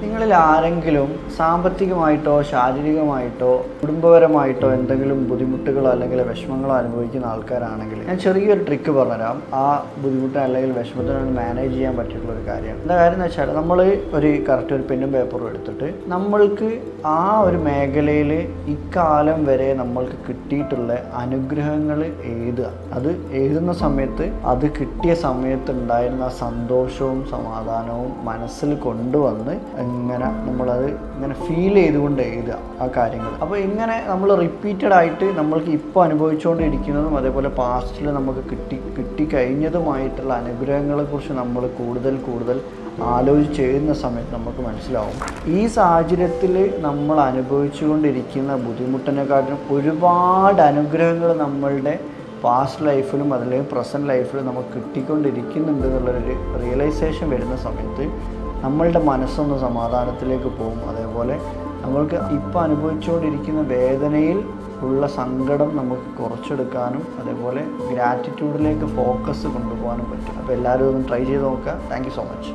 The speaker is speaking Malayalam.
നിങ്ങളിൽ ആരെങ്കിലും സാമ്പത്തികമായിട്ടോ ശാരീരികമായിട്ടോ കുടുംബപരമായിട്ടോ എന്തെങ്കിലും ബുദ്ധിമുട്ടുകളോ അല്ലെങ്കിൽ വിഷമങ്ങളോ അനുഭവിക്കുന്ന ആൾക്കാരാണെങ്കിൽ ഞാൻ ചെറിയൊരു ട്രിക്ക് പറഞ്ഞുതരാം. ആ ബുദ്ധിമുട്ട് അല്ലെങ്കിൽ വിഷമത്തിനൊന്ന് മാനേജ് ചെയ്യാൻ പറ്റിയിട്ടുള്ള ഒരു കാര്യമാണ്. എന്താ കാര്യം എന്ന് വെച്ചാൽ നമ്മൾ കറക്റ്റ് ഒരു പെന്നും പേപ്പറും എടുത്തിട്ട് നമ്മൾക്ക് ആ ഒരു മേഖലയിൽ ഇക്കാലം വരെ നമ്മൾക്ക് കിട്ടിയിട്ടുള്ള അനുഗ്രഹങ്ങൾ എഴുതുക. അത് എഴുതുന്ന സമയത്ത് അത് കിട്ടിയ സമയത്ത് ഉണ്ടായിരുന്ന സന്തോഷവും സമാധാനവും മനസ്സിൽ കൊണ്ടുവന്ന് ഇങ്ങനെ നമ്മളത് ഇങ്ങനെ ഫീൽ ചെയ്തുകൊണ്ട് എഴുതുക ആ കാര്യങ്ങൾ. അപ്പോൾ ഇങ്ങനെ നമ്മൾ റിപ്പീറ്റഡ് ആയിട്ട് നമ്മൾക്ക് ഇപ്പോൾ അനുഭവിച്ചുകൊണ്ടിരിക്കുന്നതും അതേപോലെ പാസ്റ്റിൽ നമുക്ക് കിട്ടിക്കഴിഞ്ഞതുമായിട്ടുള്ള അനുഗ്രഹങ്ങളെക്കുറിച്ച് നമ്മൾ കൂടുതൽ ആലോചിച്ച് ചെയ്യുന്ന സമയത്ത് നമുക്ക് മനസ്സിലാവും ഈ സാഹചര്യത്തിൽ നമ്മൾ അനുഭവിച്ചുകൊണ്ടിരിക്കുന്ന ബുദ്ധിമുട്ടിനെക്കാട്ടിലും ഒരുപാട് അനുഗ്രഹങ്ങൾ നമ്മളുടെ പാസ്റ്റ് ലൈഫിലും അതിലേക്ക് പ്രസൻറ്റ് ലൈഫിലും നമുക്ക് കിട്ടിക്കൊണ്ടിരിക്കുന്നുണ്ട് എന്നുള്ളൊരു റിയലൈസേഷൻ വരുന്ന സമയത്ത് നമ്മളുടെ മനസ്സൊന്ന് സമാധാനത്തിലേക്ക് പോകും. അതേപോലെ നമ്മൾക്ക് ഇപ്പോൾ അനുഭവിച്ചുകൊണ്ടിരിക്കുന്ന വേദനയിൽ ഉള്ള സങ്കടം നമുക്ക് കുറച്ചെടുക്കാനും അതേപോലെ ഗ്രാറ്റിറ്റ്യൂഡിലേക്ക് ഫോക്കസ് കൊണ്ടുപോകാനും പറ്റും. അപ്പോൾ എല്ലാവരും ഒന്ന് ട്രൈ ചെയ്ത് നോക്കുക. Thank you so much.